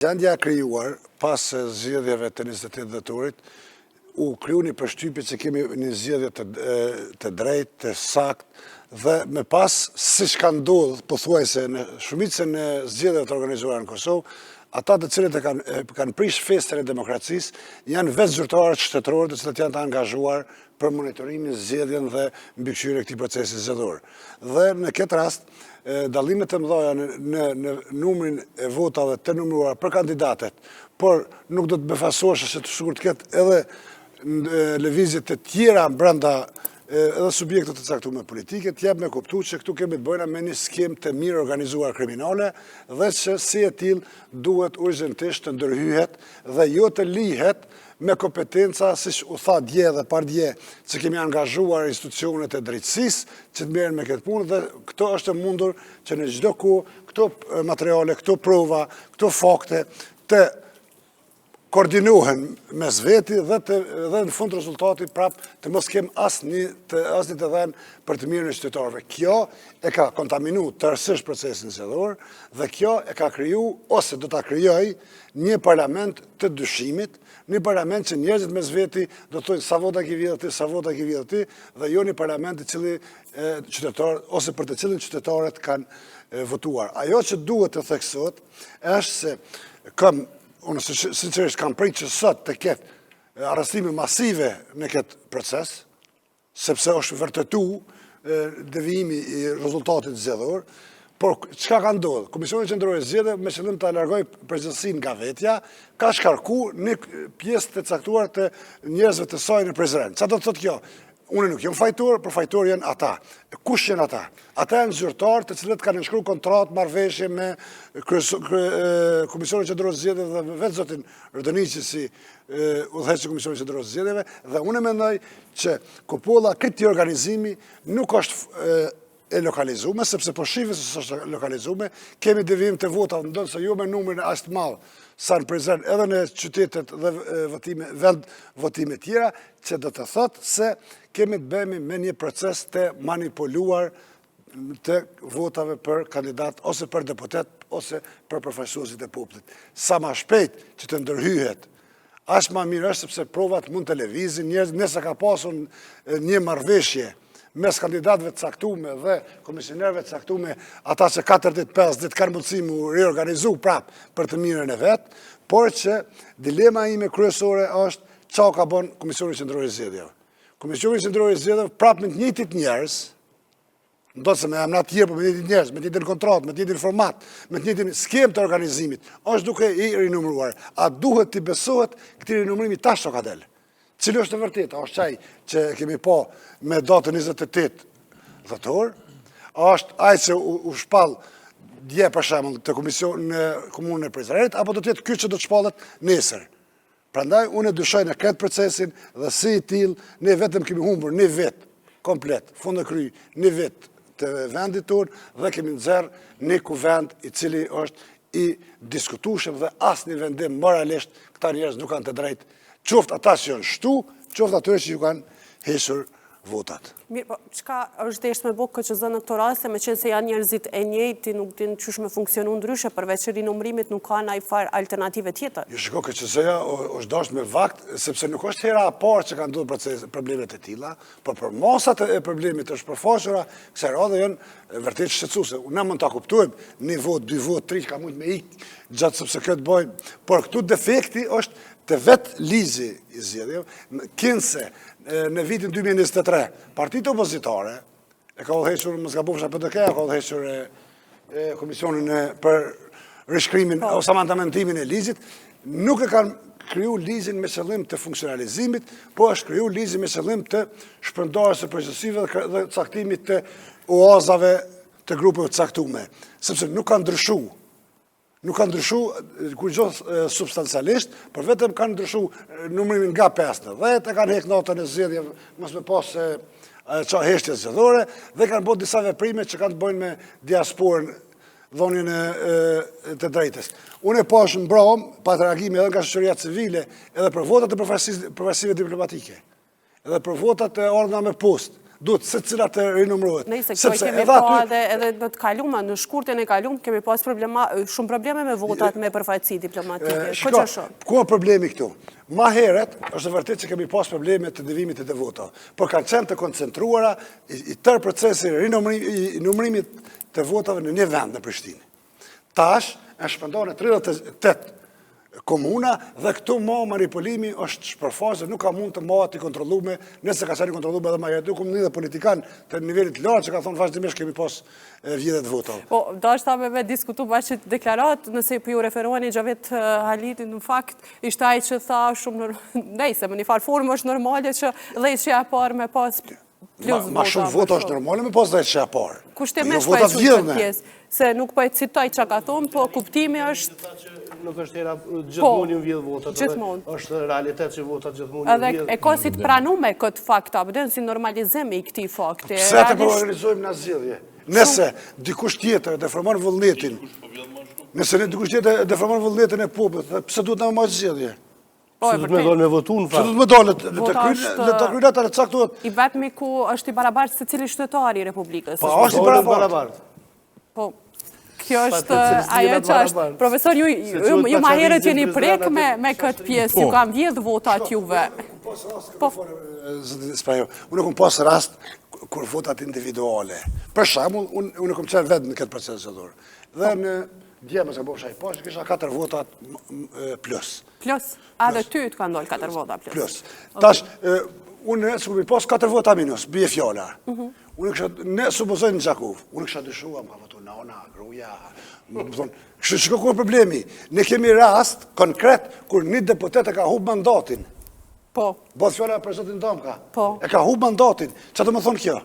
Gjendja krijuar pas zgjedhjeve të 28 dhjetorit u kriju një përshtypje që kemi një zgjedhje të drejtë, të saktë dhe me pas siç ka ndodhur pothuajse në shumicën e zgjedhjeve të organizuara në Kosovë, ata të cilët kanë prish festën e demokracisë janë vetë zyrtarët shtetërorë të cilët janë të angazhuar për monitorimin, zgjedhjen dhe mbikëqyrjen e këtij procesi zgjedhor. Dhe në këtë rast, dallimet e mëdha në numrin e votave të numëruar për kandidatet, por nuk do të befasohesh se të sigurt të ketë edhe lëvizje të tjera brenda edhe subjektet të caktuara politike, të jap me kuptuar se këtu kemi të bëjmë me një skemë të mirë organizuar kriminale dhe që si e tillë duhet urgjentisht të ndërhyhet dhe jo të lihet me kompetenca, siç u tha dje dhe pardje, që kemi angazhuar institucionet e drejtësisë që të merren me këtë punë dhe këto është e mundur që në çdo kohë këto materiale, këto prova, këto fakte të koordinohen mes veti dhe në fund rezultati prap të mos kem asnjë të dhënë për të mirën e qytetarëve. Kjo e ka kontaminuar tërësisht procesin zgjedhor dhe kjo e ka kriju ose do ta krijojë një parlament të dyshimit, një parlament që njerëzit mes veti do të thonë sa vota ke vjedhur ti, sa vota ke vjedhur ti, dhe jo një parlament i cili qytetarët ose për të cilin qytetarët kanë votuar. Ajo që duhet të theksohet është se unë sinqerisht kam prit që sot të ketë arrestime masive në këtë proces, sepse është vërtetuar devijimi i rezultatit zgjedhor, por çka ka ndodhur? Komisioni Qendror i Zgjedhjeve me qëllim ta largojë përgjegjësinë nga vetja, ka shkarkuar një pjesë të caktuar të njerëzve të saj në prezident. Çfarë do të thotë kjo? Unë nuk jam fajtor, por fajtor janë ata. Kush janë ata? Ata janë zyrtarë të cilët kanë nënshkruar kontratë marrëveshje me Komisionin Qendror të Zgjedhjeve dhe vetë zotin Rëdoniqi si udhëheqës i Komisionit Qendror të Zgjedhjeve, dhe unë mendoj që kupolla këtij organizimi nuk është e lokalizuar, sepse po shihim se është lokalizuar, kemi devijim të votave, ndoshta jo me numrin aq të madh sa në prezent edhe në qytetet dhe vend votime tjera, që do të thotë se kemi të bëjmë me një proces të manipuluar të votave për kandidat ose për deputet ose për përfaqësuesit e popullit. Sa më shpejt që të ndërhyhet, aq më mirë është, sepse provat mund të lëvizin, nëse ka pasur një marrëveshje mes kandidatëve të caktuar dhe komisionerëve të caktuar, ata që 4-5 ditë kanë mundësi mu riorganizu prap për të mirën e vet, por që dilema ime kryesore është çfarë ka bën Komisioni Qendror i Zgjedhjeve. Komisioni Qendror i Zgjedhjeve prap me të njëjtit njerëz, ndoshta me emra të tjerë, por me të njëjtit njerëz, me të njëjtin kontratë, me të njëjtin format, me të njëjtin skemë të organizimit, është duke i rinumëruar. A duhet të besohet këtij rinumërimi tash ka dalë? Cili është e vërtetë? A është çaj që kemi pa me datën 28 dhjetor? A është ai që u shpall dje për shembull të komision në komunën e Prizrenit, apo do të jetë ky që do të shpallet nesër? Prandaj unë dyshoj në këtë procesin dhe si i tillë ne vetëm kemi humbur një vit komplet, fund e kry, një vit të vendit tonë dhe kemi nxjerr një kuvend i cili është i diskutueshëm dhe asnjë vendim moralisht këta njerëz nuk kanë të drejtë, qoftë ata që janë shtu, qoftë atyre që ju kanë hequr votat. Mirë, po çka është deshtë me bëjë KQZ në këto raste, meqense janë njerëzit e njëjtë, nuk din çysh me funksionu ndryshe, përveç rinumërimit nuk ka ndaj far alternative tjetër. Jo, shiko, KQZ-ja është dashur me vakt, sepse nuk është hera e parë që kanë ndodhur problemet e tilla, por për masat e problemit është përfaqura, kësaj radhe janë vërtet shqetësuese. Ne mund ta kuptojmë, një vot, 2 vot, 3 ka mund me ikë gjatë sepse këtë bëjmë, por këtu defekti është të vetë ligji i zgjedhjeve, kinse në vitin 2023, partitë opozitare, e ka udhëhequr, mos gabofsha PDK, ka udhëhequr Komisionin për rishkrimin ose amandamentimin e ligjit, nuk e kanë kriju ligjin me qëllim të funksionalizimit, po është kriju ligjin me qëllim të shpërndarjes së përgjegjësive dhe caktimit të oazave të grupeve të caktuara, sepse nuk kanë ndryshuar. Nuk kanë ndryshuar kurrë substancialisht, por vetëm kanë ndryshuar numrimin nga 5 në 10, e kanë hequr notën e zgjedhjeve, mos me pas çfarë heshtje zgjedhore, dhe kanë bërë disa veprime që kanë të bëjnë me diasporën, dhonjen të drejtës. Unë e pash mbrëm pa reagime edhe nga shoqëria civile, edhe për votat e përfaqësive diplomatike, edhe për votat e ardhura me postë, duhet se cilat të rinumrohet. Nëse kjo kemi pa edhe në të kalume, në shkurtën e kalume, kemi pas shumë probleme me votat me përfaqësi diplomatike. Ku është problemi këtu? Ma heret, është vërtet që kemi pas probleme të devimit të vota, por kanë qenë të koncentruara i tërë procesi i numrimit të votave në një vend në Prishtinë. Tash, e shpëndonë 38 komuna dhe këtu manipulimi është shpërfaqës, nuk ka mund të matë i kontrollume, nëse ka qenë i kontrollume edhe ma jetu, këmë një dhe politikan të nivellit lartë që ka thonë vazhdimisht kemi pas vjedhet votave. Po, da është ta me diskutu bashkë deklarat, nëse për ju referuani Xhavet Haliti, në fakt, ishte ai që tha shumë, nejse, më një farë formë është normale që dhejtëshja parë me pas plus vota. Ma shumë vota është normale me pas dhejtëshja parë. Kushtemesh pa e shumë të pjesë, se nuk pa e citoj që ka thonë, po kuptimi është... Nuk është era gjithmoni në vjedhë votat, është realitet që votat gjithmoni në vjedhë. Edhe e ka si të pranume këtë fakt, abden si normalizimi i këti fakti. Pse të organizojmë në zgjedhje? Nëse dikush tjetër deformon vullnetin, nëse dikush tjetër deformon vullnetin e popullit, pse duhet në më zgjedhje? Pse duhet me donë me votu në fakt? Pse duhet me donë të kryetat e caktuar? I vetmi ku është i barabartë se cili shtetari i Republikës. Po, është i barabartë. Po, kjo është ajo që është. Profesor, ju ma herët jeni prek me këtë pjesë, ju kam vjedhë votat juve. Unë kom pas rast kur votat individuale. Për shembull, unë kom qenë vetë në këtë proces zgjedhor. Dhe në djemës e bësha i pashë, kisha 4 votat plus. Plus? A dhe ty të ka ndollë 4 vota plus? Plus. Tash, unë su mi pas 4 vota minus, bje fjalla. Unë kësha, ne supozojnë në Gjakov, unë kësha dëshua, ma votu nana, gruja, kësha kur problemi. Ne kemi rast konkret kur një deputet e ka hub mandatin. Po. Bëtë fjalla për zotin Damka. Po. E ka hub mandatin. Që të më thonë kjo?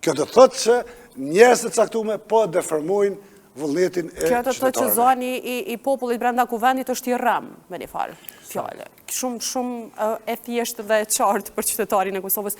Kjo të thotë që njerëzit e caktuar po deformojnë vullnetin e qytetarëve. Kjo të thotë që zoni i popullit brenda kuvendit është i rëm, me një farë fjallë. Shumë e thjeshtë dhe qartë për qytetarin e Kosovës.